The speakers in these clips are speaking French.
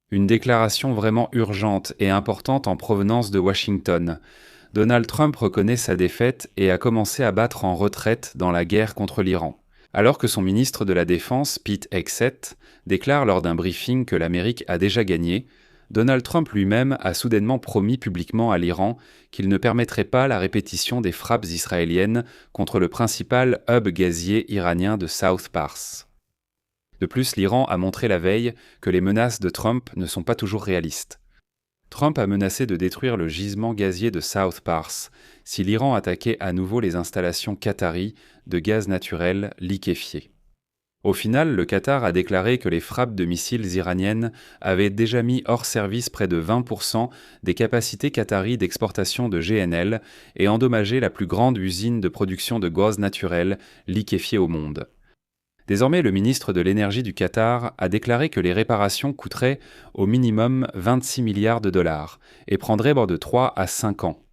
Une déclaration vraiment urgente et importante en provenance de Washington. Donald Trump reconnaît sa défaite et a commencé à battre en retraite dans la guerre contre l'Iran. Alors que son ministre de la Défense, Pete Hegseth, déclare lors d'un briefing que l'Amérique a déjà gagné, Donald Trump lui-même a soudainement promis publiquement à l'Iran qu'il ne permettrait pas la répétition des frappes israéliennes contre le principal hub gazier iranien de South Pars. De plus, l'Iran a montré la veille que les menaces de Trump ne sont pas toujours réalistes. Trump a menacé de détruire le gisement gazier de South Pars si l'Iran attaquait à nouveau les installations qataries de gaz naturel liquéfié. Au final, le Qatar a déclaré que les frappes de missiles iraniennes avaient déjà mis hors service près de 20% des capacités qataries d'exportation de GNL et endommagé la plus grande usine de production de gaz naturel liquéfié au monde. Désormais, le ministre de l'Énergie du Qatar a déclaré que les réparations coûteraient au minimum 26 milliards de dollars et prendraient bord de 3 à 5 ans.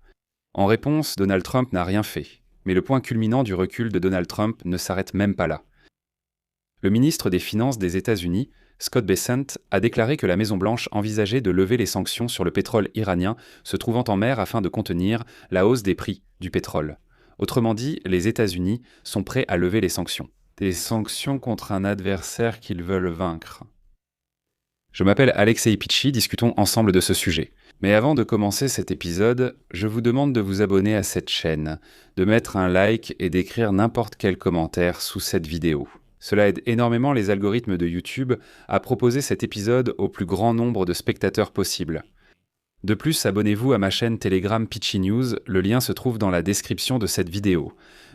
En réponse, Donald Trump n'a rien fait. Mais le point culminant du recul de Donald Trump ne s'arrête même pas là. Le ministre des Finances des États-Unis, Scott Bessent, a déclaré que la Maison-Blanche envisageait de lever les sanctions sur le pétrole iranien se trouvant en mer afin de contenir la hausse des prix du pétrole. Autrement dit, les États-Unis sont prêts à lever les sanctions. Des sanctions contre un adversaire qu'ils veulent vaincre. Je m'appelle Alexei Pichi, discutons ensemble de ce sujet. Mais avant de commencer cet épisode, je vous demande de vous abonner à cette chaîne, de mettre un like et d'écrire n'importe quel commentaire sous cette vidéo. Cela aide énormément les algorithmes de YouTube à proposer cet épisode au plus grand nombre de spectateurs possible. De plus, abonnez-vous à ma chaîne Telegram Pichi News, le lien se trouve dans la description de cette vidéo.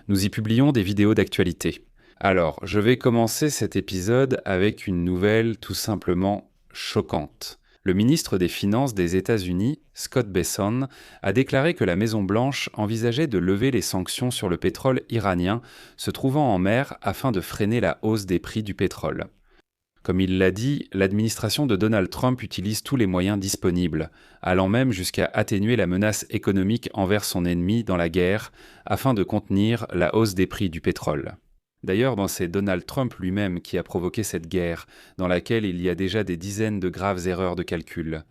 Nous y publions des vidéos d'actualité. Alors, je vais commencer cet épisode avec une nouvelle tout simplement choquante. Le ministre des Finances des États-Unis, Scott Bessent, a déclaré que la Maison-Blanche envisageait de lever les sanctions sur le pétrole iranien se trouvant en mer afin de freiner la hausse des prix du pétrole. Comme il l'a dit, l'administration de Donald Trump utilise tous les moyens disponibles, allant même jusqu'à atténuer la menace économique envers son ennemi dans la guerre afin de contenir la hausse des prix du pétrole. D'ailleurs, c'est Donald Trump lui-même qui a provoqué cette guerre, dans laquelle il y a déjà des dizaines de graves erreurs de calcul.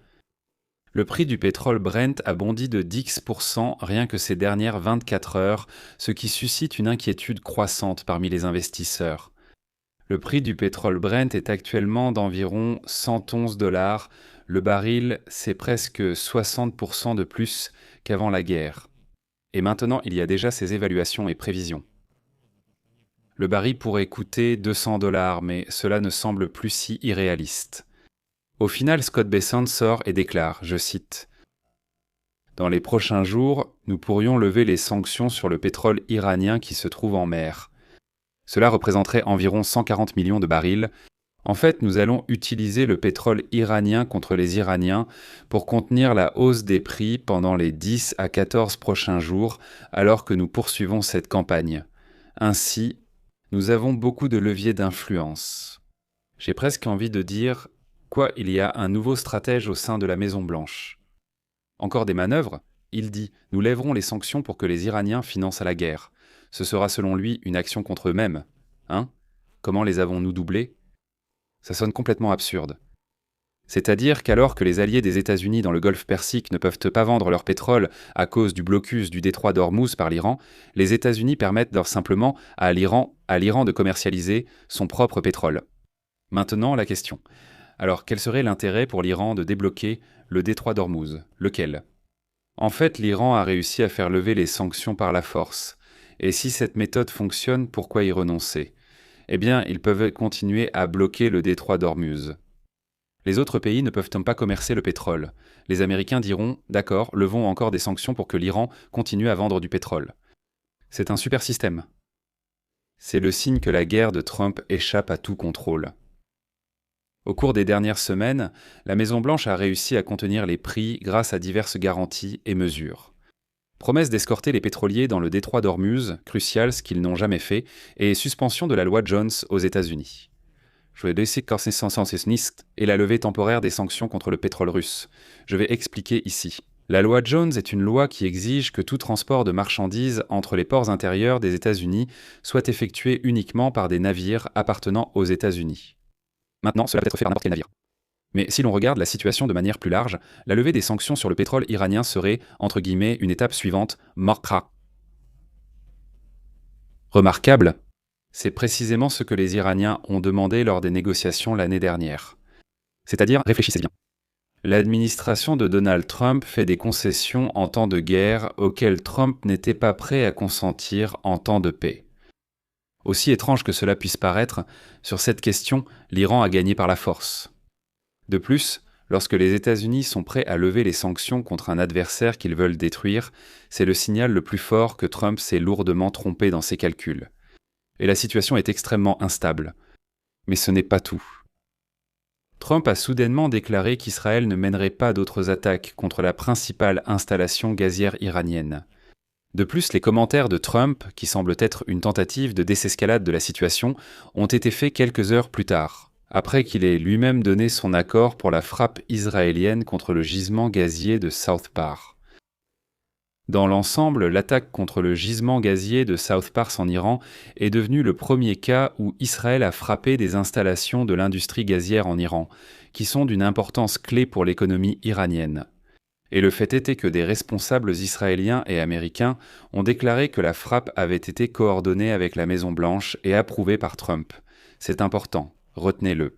Le prix du pétrole Brent a bondi de 10% rien que ces dernières 24 heures, ce qui suscite une inquiétude croissante parmi les investisseurs. Le prix du pétrole Brent est actuellement d'environ 111 $. Le baril, c'est presque 60% de plus qu'avant la guerre. Et maintenant, il y a déjà ces évaluations et prévisions. Le baril pourrait coûter 200 $, mais cela ne semble plus si irréaliste. Au final, Scott Bessent sort et déclare, je cite, « Dans les prochains jours, nous pourrions lever les sanctions sur le pétrole iranien qui se trouve en mer. Cela représenterait environ 140 millions de barils. En fait, nous allons utiliser le pétrole iranien contre les Iraniens pour contenir la hausse des prix pendant les 10 à 14 prochains jours alors que nous poursuivons cette campagne. Ainsi, nous avons beaucoup de leviers d'influence. » J'ai presque envie de dire, quoi, il y a un nouveau stratège au sein de la Maison-Blanche. Encore des manœuvres? Il dit, nous lèverons les sanctions pour que les Iraniens financent la guerre. Ce sera selon lui une action contre eux-mêmes. Hein? Comment les avons-nous doublés? Ça sonne complètement absurde. C'est-à-dire qu'alors que les alliés des États-Unis dans le Golfe Persique ne peuvent pas vendre leur pétrole à cause du blocus du détroit d'Ormuz par l'Iran, les États-Unis permettent simplement à l'Iran de commercialiser son propre pétrole. Maintenant, la question. Alors, quel serait l'intérêt pour l'Iran de débloquer le détroit d'Ormuz? Lequel? En fait, l'Iran a réussi à faire lever les sanctions par la force. Et si cette méthode fonctionne, pourquoi y renoncer? Eh bien, ils peuvent continuer à bloquer le détroit d'Ormuz. Les autres pays ne peuvent pas commercer le pétrole. Les Américains diront « D'accord, levons encore des sanctions pour que l'Iran continue à vendre du pétrole. » C'est un super système. C'est le signe que la guerre de Trump échappe à tout contrôle. Au cours des dernières semaines, la Maison-Blanche a réussi à contenir les prix grâce à diverses garanties et mesures. Promesse d'escorter les pétroliers dans le détroit d'Ormuz, crucial ce qu'ils n'ont jamais fait, et suspension de la loi Jones aux États-Unis. Et la levée temporaire des sanctions contre le pétrole russe. Je vais expliquer ici. La loi Jones est une loi qui exige que tout transport de marchandises entre les ports intérieurs des États-Unis soit effectué uniquement par des navires appartenant aux États-Unis. Maintenant, cela peut être fait par n'importe quel navire. Mais si l'on regarde la situation de manière plus large, la levée des sanctions sur le pétrole iranien serait, entre guillemets, une étape suivante, marquera. Remarquable, c'est précisément ce que les Iraniens ont demandé lors des négociations l'année dernière. C'est-à-dire, réfléchissez bien. L'administration de Donald Trump fait des concessions en temps de guerre auxquelles Trump n'était pas prêt à consentir en temps de paix. Aussi étrange que cela puisse paraître, sur cette question, l'Iran a gagné par la force. De plus, lorsque les États-Unis sont prêts à lever les sanctions contre un adversaire qu'ils veulent détruire, c'est le signal le plus fort que Trump s'est lourdement trompé dans ses calculs. Et la situation est extrêmement instable. Mais ce n'est pas tout. Trump a soudainement déclaré qu'Israël ne mènerait pas d'autres attaques contre la principale installation gazière iranienne. De plus, les commentaires de Trump, qui semblent être une tentative de désescalade de la situation, ont été faits quelques heures plus tard, après qu'il ait lui-même donné son accord pour la frappe israélienne contre le gisement gazier de South Pars. Dans l'ensemble, l'attaque contre le gisement gazier de South Pars en Iran est devenue le premier cas où Israël a frappé des installations de l'industrie gazière en Iran, qui sont d'une importance clé pour l'économie iranienne. Et le fait était que des responsables israéliens et américains ont déclaré que la frappe avait été coordonnée avec la Maison-Blanche et approuvée par Trump. C'est important, retenez-le.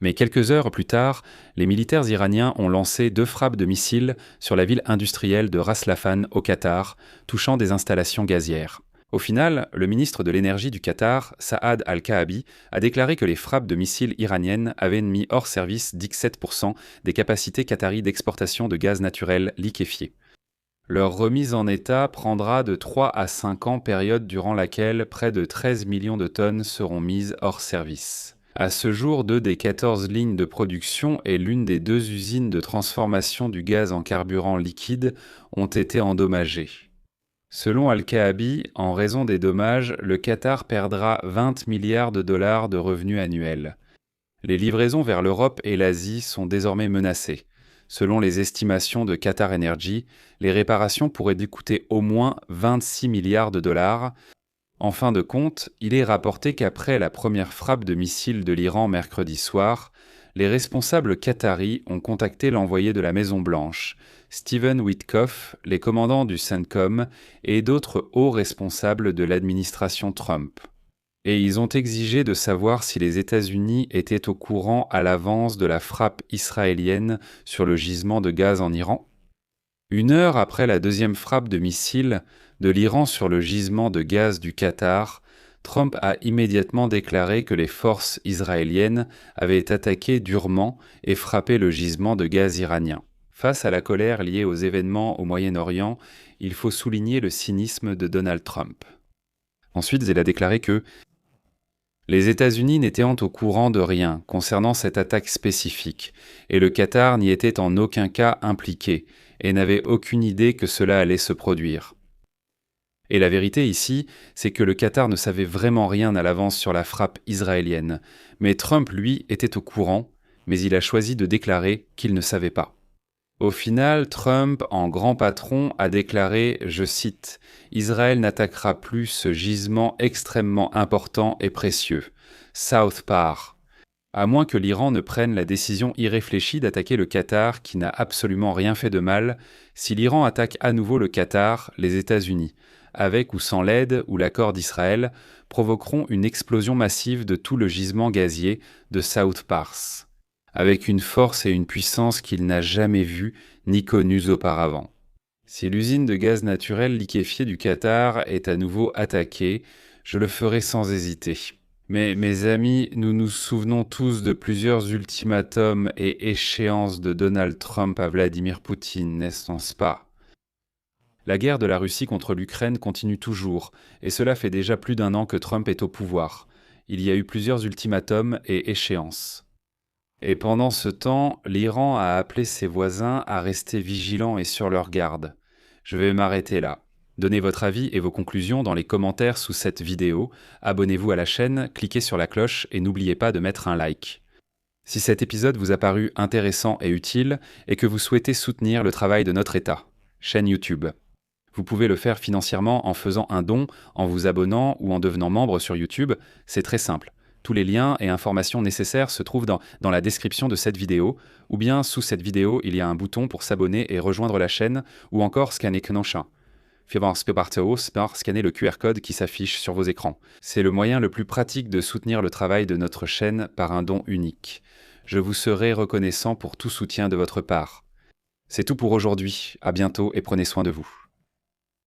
Mais quelques heures plus tard, les militaires iraniens ont lancé 2 frappes de missiles sur la ville industrielle de Ras Laffan au Qatar, touchant des installations gazières. Au final, le ministre de l'énergie du Qatar, Saad Al-Kaabi, a déclaré que les frappes de missiles iraniennes avaient mis hors service 17% des capacités qataries d'exportation de gaz naturel liquéfié. Leur remise en état prendra de 3 à 5 ans, période durant laquelle près de 13 millions de tonnes seront mises hors service. À ce jour, 2 des 14 lignes de production et l'une des 2 usines de transformation du gaz en carburant liquide ont été endommagées. Selon Al-Kaabi, en raison des dommages, le Qatar perdra 20 milliards de dollars de revenus annuels. Les livraisons vers l'Europe et l'Asie sont désormais menacées. Selon les estimations de Qatar Energy, les réparations pourraient coûter au moins 26 milliards de dollars. En fin de compte, il est rapporté qu'après la première frappe de missiles de l'Iran mercredi soir, les responsables qataris ont contacté l'envoyé de la Maison-Blanche, Stephen Witkoff, les commandants du CENTCOM et d'autres hauts responsables de l'administration Trump. Et ils ont exigé de savoir si les États-Unis étaient au courant à l'avance de la frappe israélienne sur le gisement de gaz en Iran. 1 heure après la 2e frappe de missile de l'Iran sur le gisement de gaz du Qatar, Trump a immédiatement déclaré que les forces israéliennes avaient attaqué durement et frappé le gisement de gaz iranien. Face à la colère liée aux événements au Moyen-Orient, il faut souligner le cynisme de Donald Trump. Ensuite, il a déclaré que les États-Unis n'étaient au courant de rien concernant cette attaque spécifique, et le Qatar n'y était en aucun cas impliqué, et n'avait aucune idée que cela allait se produire. Et la vérité ici, c'est que le Qatar ne savait vraiment rien à l'avance sur la frappe israélienne, mais Trump, lui, était au courant, mais il a choisi de déclarer qu'il ne savait pas. Au final, Trump, en grand patron, a déclaré, je cite, « Israël n'attaquera plus ce gisement extrêmement important et précieux, South Pars, à moins que l'Iran ne prenne la décision irréfléchie d'attaquer le Qatar qui n'a absolument rien fait de mal. Si l'Iran attaque à nouveau le Qatar, les États-Unis, avec ou sans l'aide ou l'accord d'Israël, provoqueront une explosion massive de tout le gisement gazier de South Pars, avec une force et une puissance qu'il n'a jamais vues ni connues auparavant. Si l'usine de gaz naturel liquéfié du Qatar est à nouveau attaquée, je le ferai sans hésiter. Mais mes amis, nous nous souvenons tous de plusieurs ultimatums et échéances de Donald Trump à Vladimir Poutine, n'est-ce pas ? La guerre de la Russie contre l'Ukraine continue toujours, et cela fait déjà plus d'1 an que Trump est au pouvoir. Il y a eu plusieurs ultimatums et échéances. Et pendant ce temps, l'Iran a appelé ses voisins à rester vigilants et sur leur garde. Je vais m'arrêter là. Donnez votre avis et vos conclusions dans les commentaires sous cette vidéo. Abonnez-vous à la chaîne, cliquez sur la cloche et n'oubliez pas de mettre un like. Si cet épisode vous a paru intéressant et utile et que vous souhaitez soutenir le travail de notre État, chaîne YouTube, vous pouvez le faire financièrement en faisant un don, en vous abonnant ou en devenant membre sur YouTube. C'est très simple. Tous les liens et informations nécessaires se trouvent dans la description de cette vidéo, ou bien sous cette vidéo, il y a un bouton pour s'abonner et rejoindre la chaîne, ou encore scanner Knochin. Fibers Peparteos par scanner le QR code qui s'affiche sur vos écrans. C'est le moyen le plus pratique de soutenir le travail de notre chaîne par un don unique. Je vous serai reconnaissant pour tout soutien de votre part. C'est tout pour aujourd'hui, à bientôt et prenez soin de vous.